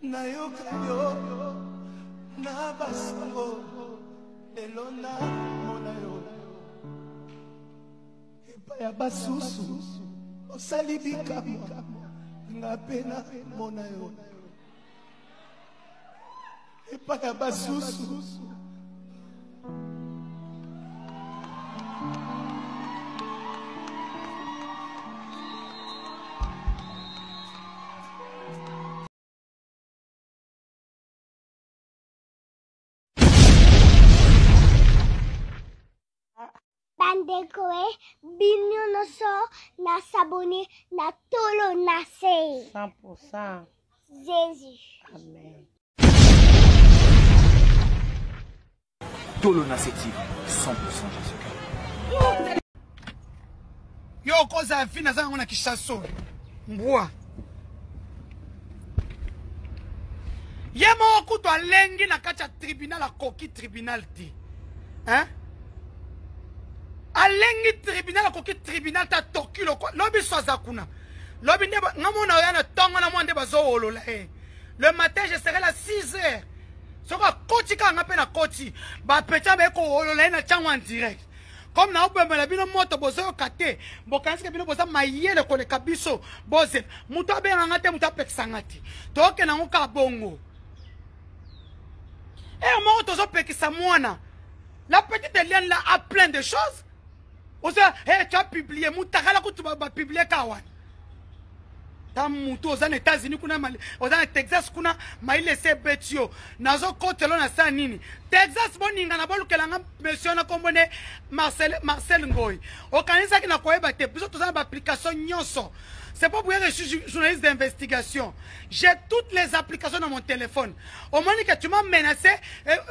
nayoka yo na basango lelo na mona yo epa ya basusu osali bikamwa nga pena mona yo epa ya basusu Bandekoe, Binyonoso, na sabone, na tolo nase. 100%. Jésus. Amen. Tolo nase TV, 100% Jésus-Christ. yo koza ya fina zango na kishaso mbwa ye moko kutu alengi na kati ya tribunal akoki tribunal te hein? Alengi tribunal akoki tribunal ta toki loko lobi so aza kuna lobi nde ngamona oya na tongo na mwa nde bazowolola le matin je serai là 6 heures soko akoti kanga mpe na koti bapetya bekowolola ye na ntango en direct comme na obemela bino moto bozoyoka te bokanisika bino boza mayele koleka biso boze moto abenganga te moto apekisanga te tokende yango kaka bongo moko tozopekisa mwana la petite Eliane là a plein de choses ose tu as publié mutakala kutu bapublie kawana ta mutu oza na États-Unis kuna oza na Texas kuna mailese betio nazo kotelo na sa nini Texas boninga na bolukelanga monsieur na kombone Marcel Ngoy okanisa ki na koyeba te biso toza na application nyonso. C'est pas pour que je suis journaliste d'investigation. J'ai toutes les applications dans mon téléphone. Au moment que tu m'as menacé,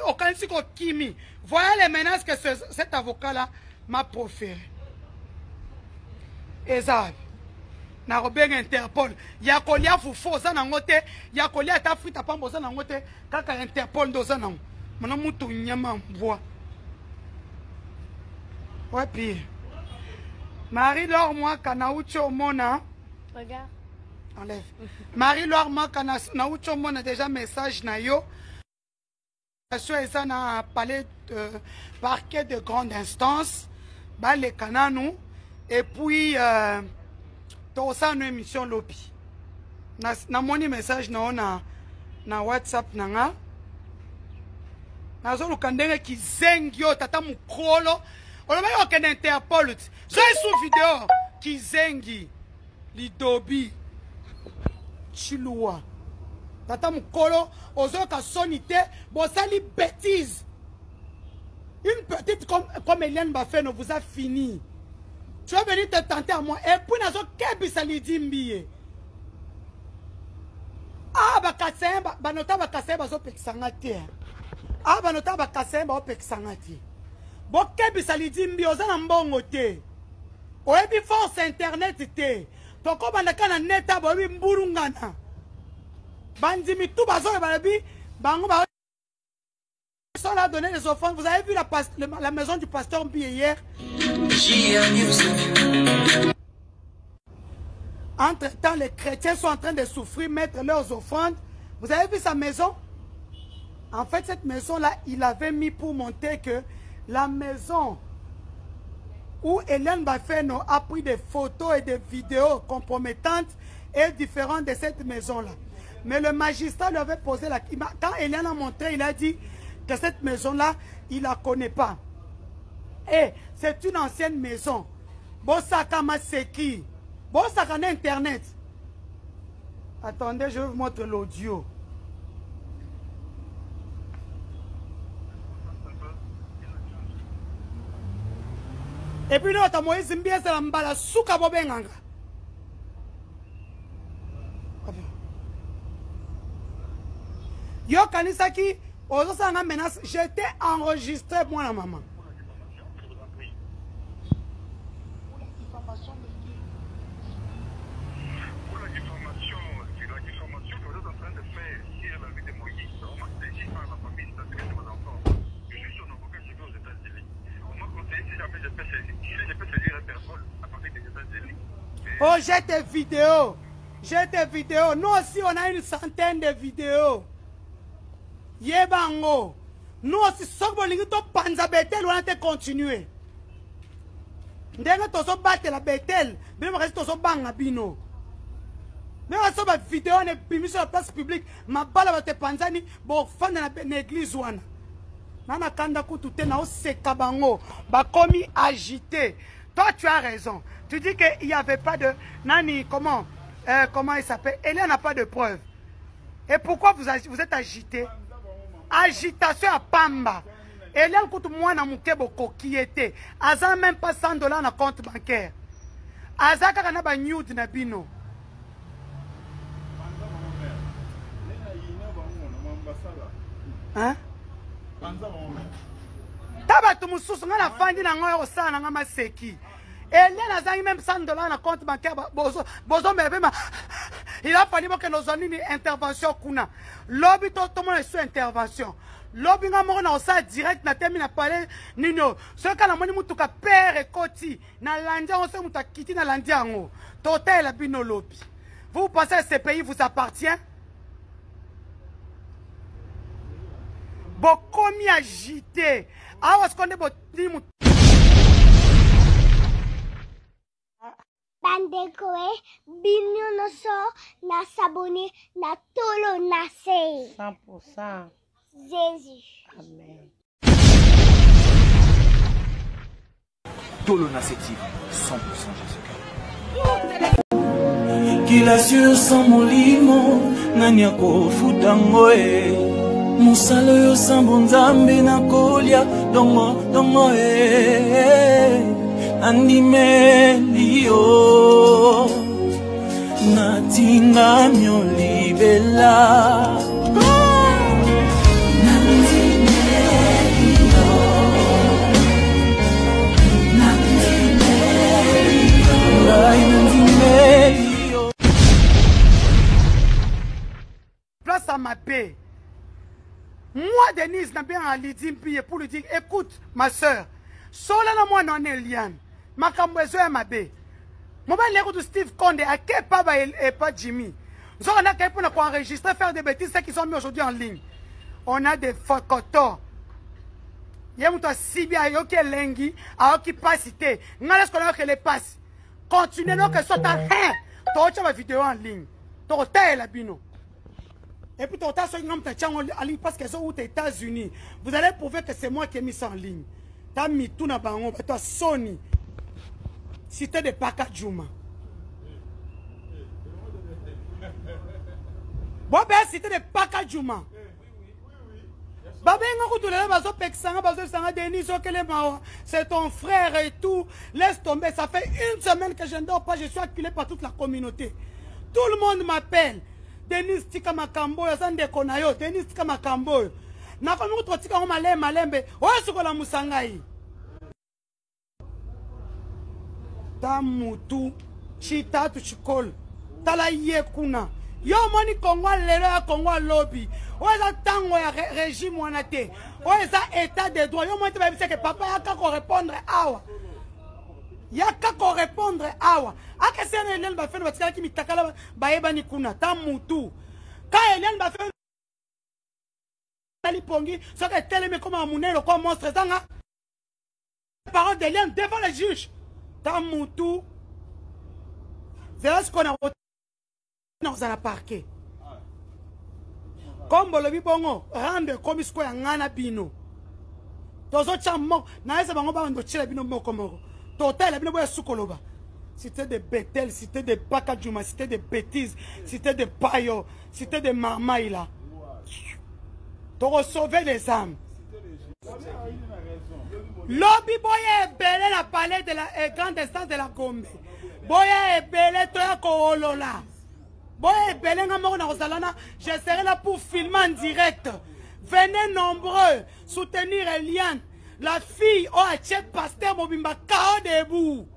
au Kansiko Kimi, voilà les menaces que cet avocat-là m'a proférées. Ezab. Na robeng Interpol. Ya kolia fufo za na ngote, ya kolia ta frita pambo za na ngote, kaka Interpol ndo za na. Mana mutu nyama mbwa. Ouais pire. Marie-Laure moi kana ucho mona. Regarde. Enlève. Marie-Laure moi kana na ucho mona déjà message na yo. Ça na palais parquet de grande instance. Ba le kananou et puis to ça une émission lobby. Na moni message na WhatsApp nanga. Nazo lukandenge kizengyo tata mukolo. Oloba yo kende Interpol. J'ai sous vidéo kizengi lidobi chilua. Tata mukolo ozoka sonité bosali bêtise. Une petite comme Eliane Bafeno vous a fini. Tu vas venir te tenter à moi et puis nazo kebisa lidimbiye. Ah bakasemba banota bakasemba zo pekisanga te. Ah banota bakasemba o pekisanga te. Bokebisa lidimbi oza na mbongo te. Oyebi force internet te. Toko bandaka na neta boyebi mbulungana. Bandimi tout bazo balebi bango ba sont là donner les offrandes. Vous avez vu la maison du pasteur Mbi hier? Entre-temps, les chrétiens sont en train de souffrir, mettre leurs offrandes. Vous avez vu sa maison? En fait, cette maison-là, il avait mis pour montrer que la maison où Eliane Bafeno a pris des photos et des vidéos compromettantes est différente de cette maison-là. Mais le magistrat lui avait posé la question. Quand Eliane a montré, il a dit que cette maison-là, il ne la connaît pas. Et c'est une ancienne maison. Bosaka Maseki. Bosaka Internet. Attendez, je vous montre l'audio. Et puis nous, on Moïse Mbia, c'est la mbala souka bobenganga. Yo kanisaki, ozo sanga menace, j'étais enregistré moi la maman. Pour la diffamation que vous êtes en train de faire sur la vie de Moïse, on m'a saisi par la famille, c'est-à-dire que mon enfant. Je suis son avocat, je vais aux États-Unis. On m'a conseillé si jamais je peux saisir Interpol à partir des États-Unis. Oh, j'ai tes vidéos. J'ai des vidéos. Nous aussi, on a une centaine de vidéos. Yebango. Nous aussi, sommes to panza betel, on a été continuer. Ndenga tozo battre la betel, même reste tozo banga bino. Mais on a une vidéo, on est mis sur la place publique. Ma balle va te panzani, bon, fan de l'église ouana. Nana kanda kutute na ose kabango, ba komi agité. Toi, tu as raison. Tu dis qu'il n'y avait pas de... Nani, comment il s'appelle? Eliane n'a pas de preuve. Et pourquoi vous êtes agité? Agitation à Pamba. Eliane coûte moins dans mon keboko qui était. Aza même pas $100 dans le compte bancaire. Aza kaka na ba nude na bino. Hein? Taba tu mususu nga na fandi na ngoyo osana nga maseki. Eliane azangi même $100 dans le compte bancaire. Bozo mebema. Il a fallu que nous ayons une intervention kuna. Lobby tout le monde est sur intervention. Lobby nga moko na osa direct na temi na parler nino. Ce que na moni mutuka père et koti na landia on se muta kiti na landia ngo. Total la bino lobby. Vous pensez que ce pays vous appartient? Bokomi agité. Ah est-ce qu'on est botimo? Bandekoe, binyo no so, na sabone, na tolo nase. 100%. Jésus. Amen. Tolo Naseti, 100% Jésus-Christ. Kila sur sans molimo, nani akofutango e. Musalo yo sambo nzambe na kolia, dongo e. Andimeli yo, natinga myo libela. Place à ma paix. Moi, Denise, n'a bien à Lydie pour lui dire, écoute, ma soeur, solana moi non Eliane, ma cambezo est ma paix. Mon ben l'écoute de Steve Conde, à quel pas et pas Jimmy. Nous avons qu'à pour enregistrer, faire des bêtises, ceux qui sont mis aujourd'hui en ligne. On a des photos. Il y a un Sibi à Yoki Lengi, à Yoki Passité. Nous allons connaître que les passes. Continuez, non, que soit un hein. Tu as ma vidéo en ligne. Tu as la bino. Et puis, tu as en ligne parce que sont aux États-Unis. Vous allez prouver que c'est moi qui ai mis ça en ligne. Tu as mis tout dans le bango. Tu as Sony. Cité de Paka Djouma. Bon, ben, cité de Paka Djouma. C'est ton frère et tout. Laisse tomber. Ça fait une semaine que je ne dors pas. Je suis acculé par toute la communauté. Tout le monde m'appelle. Denis Tika Makambo. Denis Tika Makambo. Nakomi Tika Malembe. Oye sukola musangai. Tamutu. Chita tu chikol. Tala ye kuna. Yo moni Congo lelo ya Congo lobby. Oza tango ya régime wana te. Oza état de droit. Yo moni te babisa que papa yaka ko répondre awa. Yaka ko répondre awa. Aka sene Eliane ba fene batika ki mitakala ba yebani kuna tamutu. Ka Eliane ba fene ali pongi so que teleme comme un munelo comme monstre zanga. Parole d'Eliane devant les juges. Tamutu. C'est ce qu'on a dans la parquet. Comme le bibongo, rende comme ce qu'on a bino. Tozo chamo, na ese bango ba ndo chila bino moko moko. Total bino boya sukoloba. C'était des bétels, c'était des pakadjuma, c'était des bêtises, c'était des payo, c'était des marmaïla. Pour sauver les âmes. Lobby boya belé la palais de la grande instance de la Gombe. Boya belé toya ko olola. Je serai là pour filmer en direct. Venez nombreux soutenir Eliane. La fille au Hachet Pasteur Mobimba Kao debout.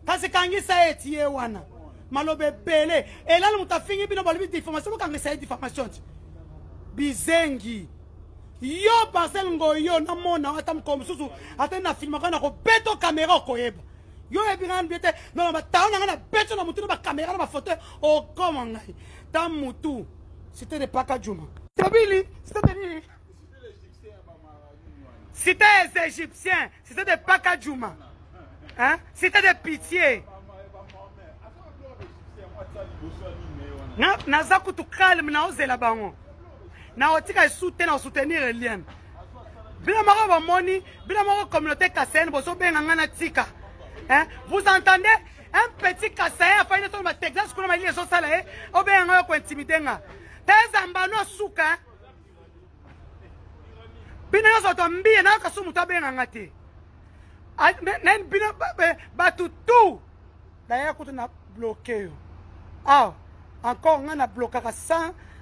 Kasi kangi sa etiye wana. Malobe bele. Et là, nous avons fini bino balibi diffamation. Nous avons essayé diffamation. Bizengi. Yo parcel ngo yo na mona atam comme susu. Ata na filma kana ko beto caméra ko yeba. Yo ebinga biete non ba taona ngana beto na mutu na caméra na photo o comment ngai. Ta mutu. C'était de Pakajuma. Tabili, c'était de C'était des Égyptiens, c'était de Pakajuma. Hein? C'était de pitié. Naza kutu calme na ozela bango. Na otika soutenir les liens. Bila maro ba moni, bila maro communauté Kassaïen boso benga ngana tika. Hein? Vous entendez un petit Kassaïen a fait une Texas kuna mali so sala o benga ko intimider nga. Tezamba no suka. Bina yo to mbie na ka sumu to benga ngati. Nen bina ba tout. D'ailleurs kutu na bloqué. Ah, encore on a bloqué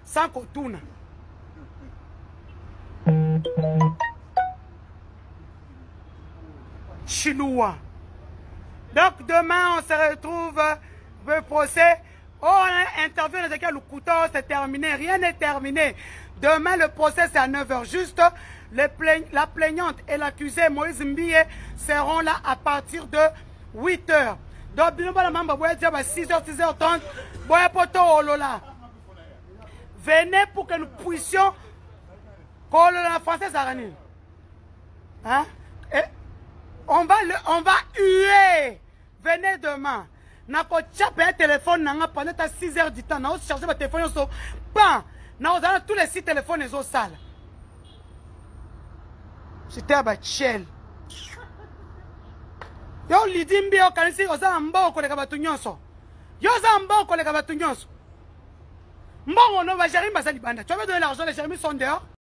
sans kotuna. Chinois. Donc demain on se retrouve le procès. On a interview dans lequel le couteau c'est terminé. Rien n'est terminé. Demain le procès c'est à 9h juste. La plaignante et l'accusé Moïse Mbie seront là à partir de 8h. Donc bien la maman va dire 6h 6h30. Boya poto olola. Venez pour que nous puissions la française arani. Hein? Et on va huer. Venez demain. Nako tchape un téléphone nanga pendant 6h du temps. Nako charger ma téléphone so pan. Nako dans tous les 6 téléphones les autres salles. C'était à Bachel. Yo lidimbi yo kanisi oza mbao koleka batu nyonso. Yo za mbao koleka batu nyonso. Mbongo no ba Jérémy basali banda. Tu vas donner l'argent, les Jérémy sont dehors.